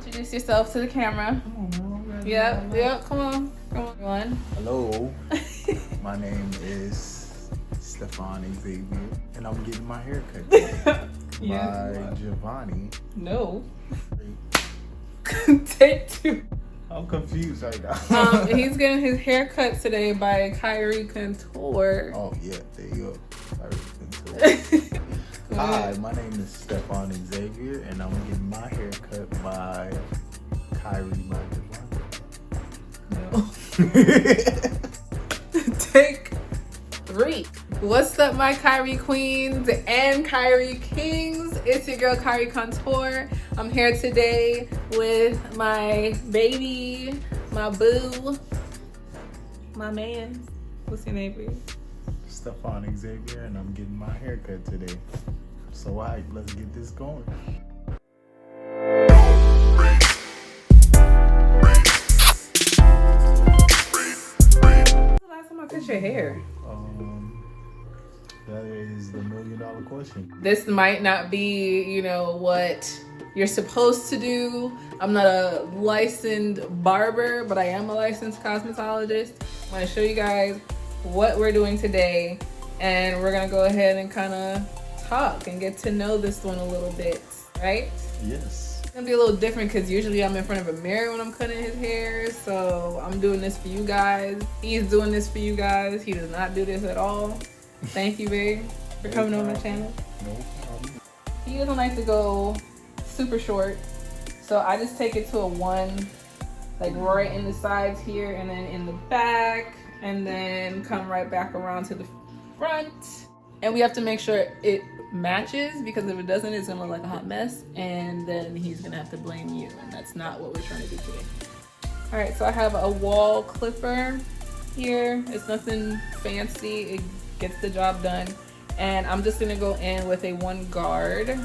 Introduce yourself to the camera. Yep, come on, everyone. Hello, my name is Stefan Xavier, and I'm getting my hair cut by Giovanni. No. Take two. I'm confused right now. He's getting his hair cut today by Quaran-Cut. Oh yeah, there you go. Contour. Hi, my name is Stefan Xavier, and I'm getting my hair cut by Kyrie by Giovanni. No. Take three. What's up, my Kyrie queens and Kyrie kings? It's your girl Kyrie Contour. I'm here today with my baby, my boo, my man. What's your name, baby? Stefan Xavier, and I'm getting my hair cut today. So alright, let's get this going. When's the last time I cut your hair? That is the $1 million question. This might not be, what you're supposed to do. I'm not a licensed barber, but I am a licensed cosmetologist. I'm gonna show you guys what we're doing today, and we're gonna go ahead and kind of talk and get to know this one a little bit, right? Yes. It's gonna be a little different because usually I'm in front of a mirror when I'm cutting his hair, so I'm doing this for you guys. He's doing this for you guys. He does not do this at all. Thank you, babe, for coming on my channel. No problem. He doesn't like to go super short, so I just take it to a 1, like right in the sides here, and then in the back, and then come right back around to the front. And we have to make sure it matches, because if it doesn't, it's gonna look like a hot mess, and then he's gonna have to blame you, and that's not what we're trying to do today. All right, so I have a wall clipper here. It's nothing fancy. It gets the job done. And I'm just gonna go in with a 1 guard.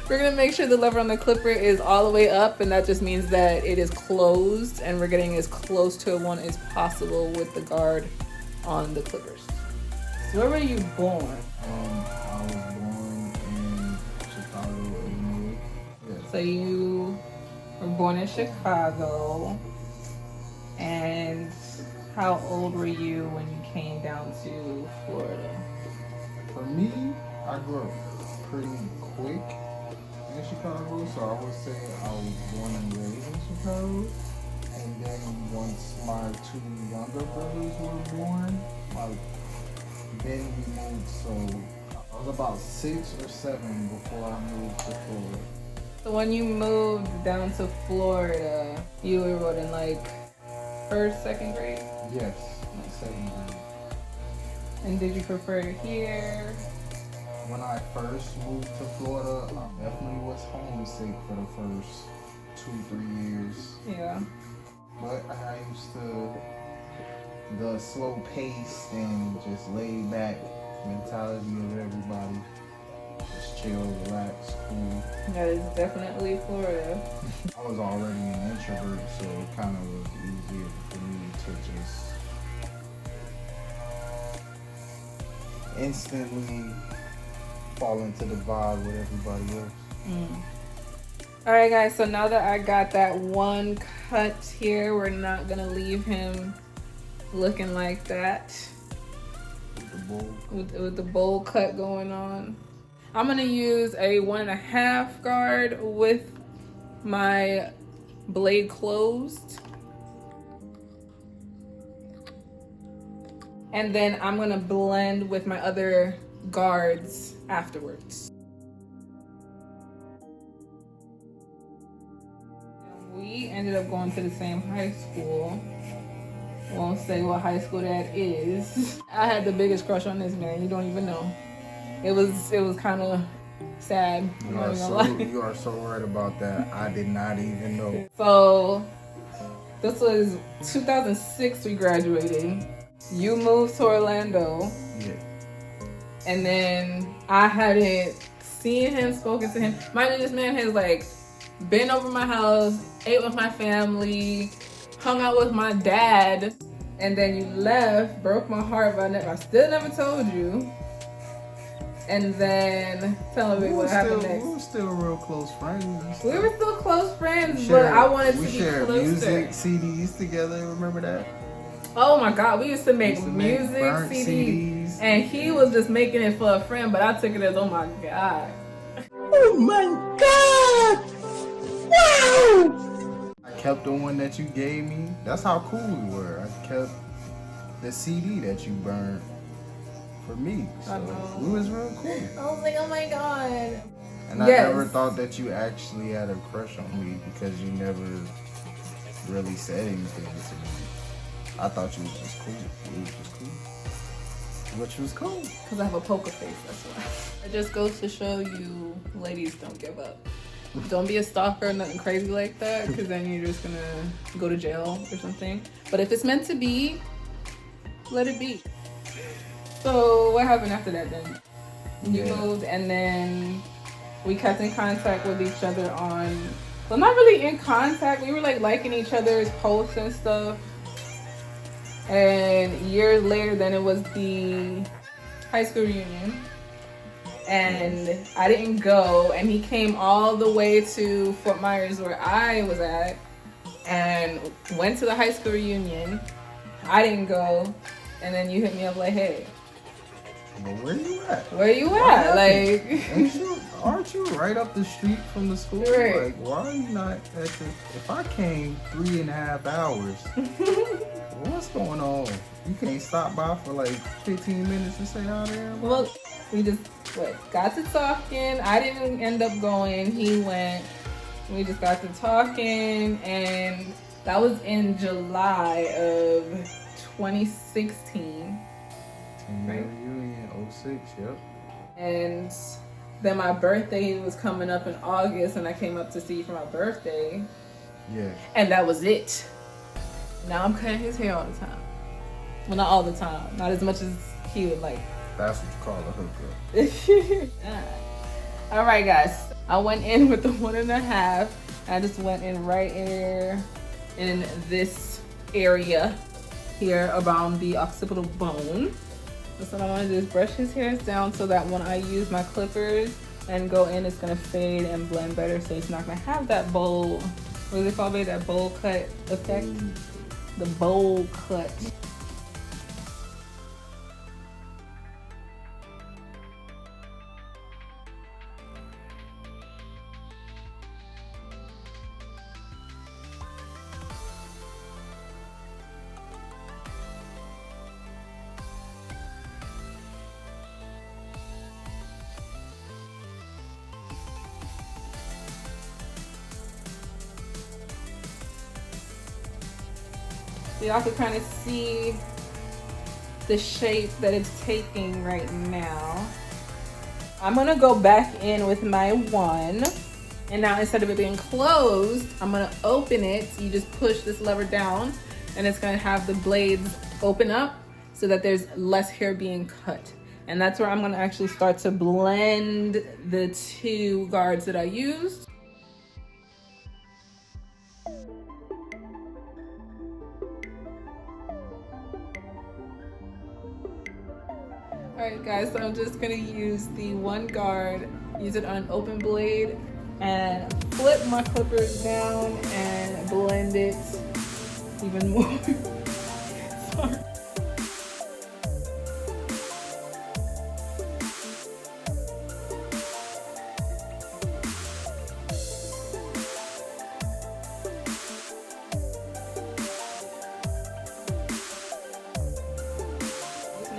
We're gonna make sure the lever on the clipper is all the way up, and that just means that it is closed, and we're getting as close to a 1 as possible with the guard on the clippers. So where were you born? I was born in Chicago, Illinois. Yeah. So you were born in Chicago, and how old were you when you came down to Florida? For me, I grew up pretty quick in Chicago, so I would say I was born and raised in Chicago. And then once my 2 younger brothers were born, then we moved, so I was about 6 or 7 before I moved to Florida. So when you moved down to Florida, you were what, in like 1st, 2nd grade? Yes, in 2nd grade. And did you prefer it here? When I first moved to Florida, I definitely was homesick for the first 2-3 years. Yeah. But I used to the slow pace and just laid back mentality of everybody. Just chill, relax, cool. That is definitely Florida. I was already an introvert, so it kind of was easier for me to just instantly fall into the vibe with everybody else. All right, guys, so now that I got that 1 cut here, we're not gonna leave him looking like that with the bowl cut going on. I'm gonna use a 1.5 guard with my blade closed, and then I'm gonna blend with my other guards afterwards. We ended up going to the same high school. Won't say what high school that is. I had the biggest crush on this man. You don't even know. It was kind of sad. You are so right about that. I did not even know. So this was 2006 we graduated. You moved to Orlando. Yeah. And then I hadn't seen him, spoken to him. Mind you, this man has like been over my house, ate with my family, hung out with my dad, and then you left, broke my heart, but I still never told you. And then tell me what happened next. We were still real close friends. We were still close friends, but I wanted to be We shared closer. music CDs together. Remember that? Oh my God, we used to make music CDs, and he was just making it for a friend, but I took it as, oh my God. Oh my God! Wow! I kept the one that you gave me. That's how cool we were. I kept the CD that you burned for me. So we was real cool. I was like, oh my God. And I never thought that you actually had a crush on me because you never really said anything to me. I thought you was just cool. You was just cool. Which was cool. Because I have a poker face, that's why. It just goes to show you, ladies, don't give up. Don't be a stalker or nothing crazy like that, because then you're just going to go to jail or something. But if it's meant to be, let it be. So what happened after that then? You moved, and then we kept in contact with each other on, well, not really in contact. We were like liking each other's posts and stuff. And years later, then it was the high school reunion. And I didn't go, and he came all the way to Fort Myers where I was at and went to the high school reunion. I didn't go, and then you hit me up like, hey, well, where you at? Where you at? Like, aren't you right up the street from the school? Right. Like, why are you not at the? If I came 3.5 hours, what's going on? You can't stop by for like 15 minutes and say hi there. Well, we just got to talking. I didn't end up going. He went. We just got to talking, and that was in July of 2016. Right. Reunion 06, yep. And then my birthday was coming up in August, and I came up to see you for my birthday. Yeah. And that was it. Now I'm cutting his hair all the time. Well, not all the time. Not as much as he would like. That's what you call a hookup. All right, guys. I went in with the 1.5. I just went in right in this area here around the occipital bone. So what I want to do is brush his hairs down so that when I use my clippers and go in, it's going to fade and blend better. So it's not going to have that bowl, what is it called, babe? That bowl cut effect? The bowl cut. So y'all can kind of see the shape that it's taking right now. I'm gonna go back in with my one, and now instead of it being closed, I'm gonna open it. You just push this lever down, and it's gonna have the blades open up so that there's less hair being cut. And that's where I'm gonna actually start to blend the two guards that I used. Alright guys, so I'm just gonna use the one guard, use it on an open blade, and flip my clippers down and blend it even more. Sorry.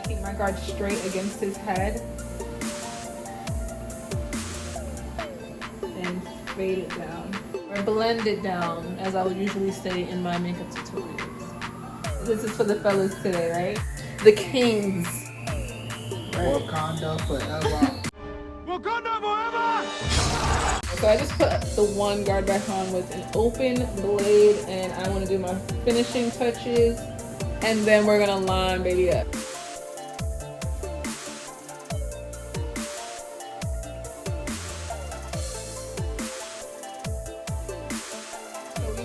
Keep my guard straight against his head and fade it down or blend it down, as I would usually say in my makeup tutorials. This is for the fellas today, right? The kings. Right? Wakanda forever. Wakanda forever! So I just put the one guard back on with an open blade, and I want to do my finishing touches, and then we're gonna line baby up.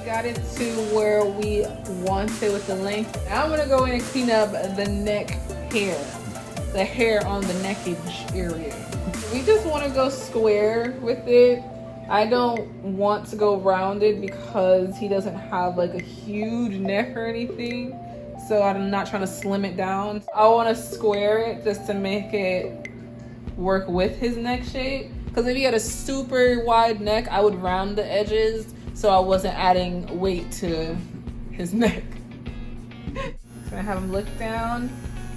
Got it to where we want it with the length. Now I'm gonna go in and clean up the neck hair. the hair on the neckage area. We just want to go square with it. I don't want to go rounded because he doesn't have like a huge neck or anything. So I'm not trying to slim it down. I want to square it just to make it work with his neck shape. Because if he had a super wide neck, I would round the edges so I wasn't adding weight to his neck. So I have him look down,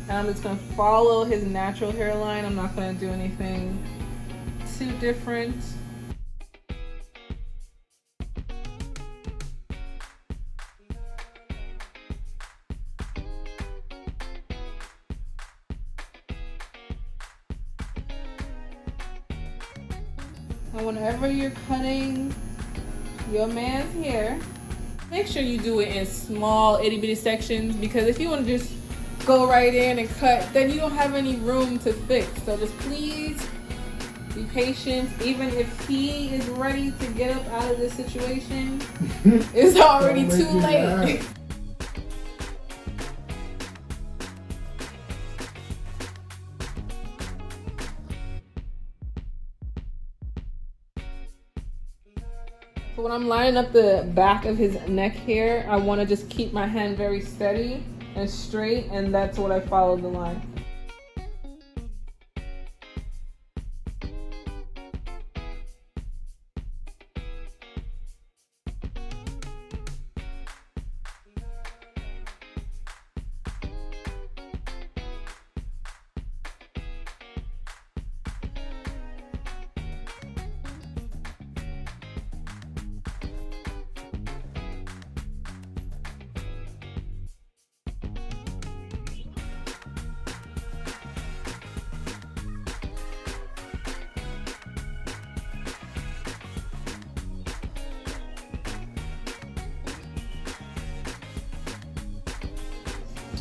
and I'm just gonna follow his natural hairline. I'm not gonna do anything too different. And whenever you're cutting your man's hair, make sure you do it in small itty bitty sections, because if you want to just go right in and cut, then you don't have any room to fix. So just please be patient. Even if he is ready to get up out of this situation, it's already too late. So when I'm lining up the back of his neck here, I want to just keep my hand very steady and straight, and that's what I follow the line.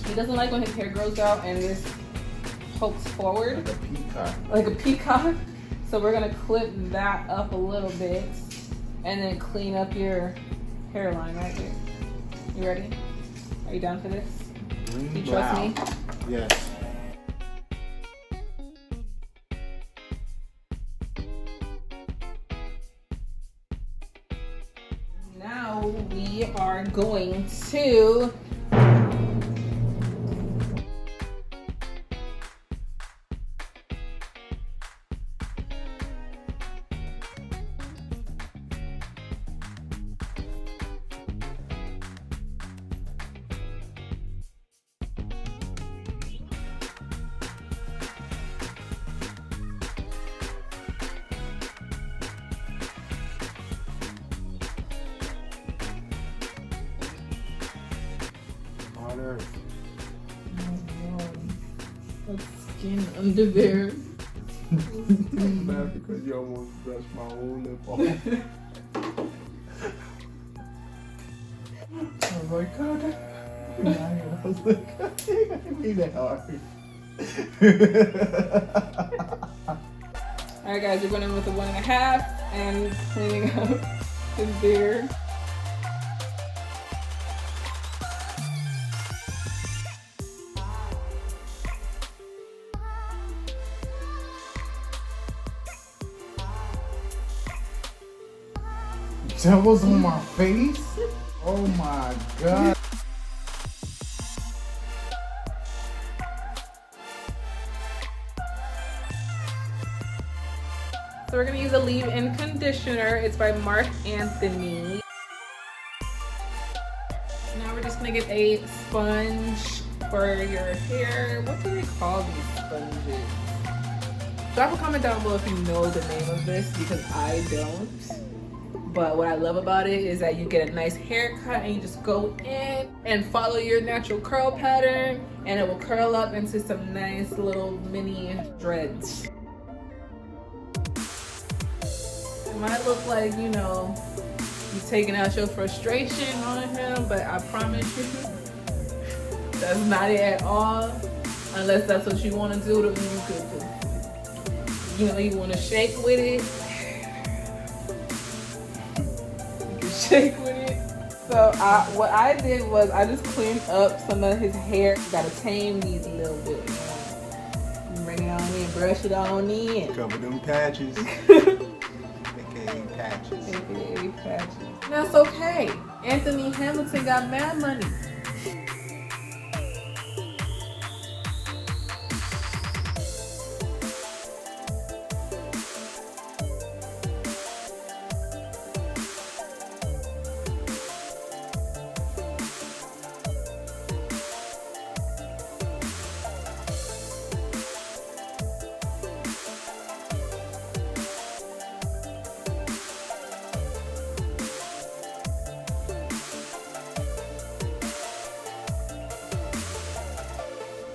He doesn't like when his hair grows out and this pokes forward. Like a peacock. Like a peacock. So we're gonna clip that up a little bit and then clean up your hairline right here. You ready? Are you down for this? Do you trust me? Yes. Now we are going to skin under there. I'm mad because you almost brushed my whole lip off. I was like, God. I was like, God dang, I didn't mean that hard. Alright guys, we're going in with a 1.5 and cleaning up his beard. That was on my face? Oh my God. So we're gonna use a leave-in conditioner. It's by Mark Anthony. Now we're just gonna get a sponge for your hair. What do they call these sponges? Drop a comment down below if you know the name of this, because I don't. But what I love about it is that you get a nice haircut and you just go in and follow your natural curl pattern, and it will curl up into some nice little mini dreads. It might look like, you know, you're taking out your frustration on him, but I promise you, that's not it at all. Unless that's what you want to do, then you could, you know, you want to shake with it. Shake with it. So what I did was I just cleaned up some of his hair. You gotta tame these a little bit. Brush it on in. Cover them patches. AKA patches. AKA patches. That's okay. Anthony Hamilton got mad money.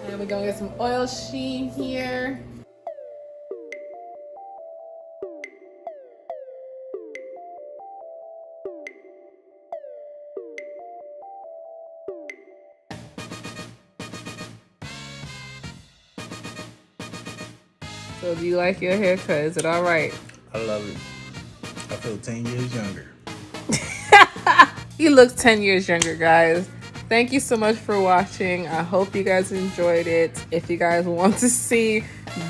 And we're gonna get some oil sheen here. So do you like your haircut? Is it all right? I love it. I feel 10 years younger. He looks 10 years younger, guys. Thank you so much for watching. I hope you guys enjoyed it. If you guys want to see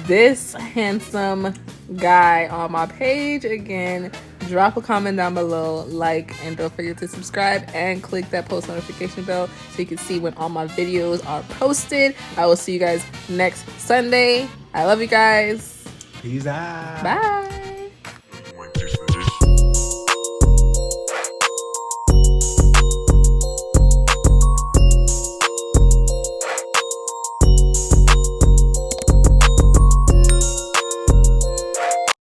this handsome guy on my page again, drop a comment down below, like, and don't forget to subscribe and click that post notification bell so you can see when all my videos are posted. I will see you guys next Sunday. I love you guys. Peace out. Bye.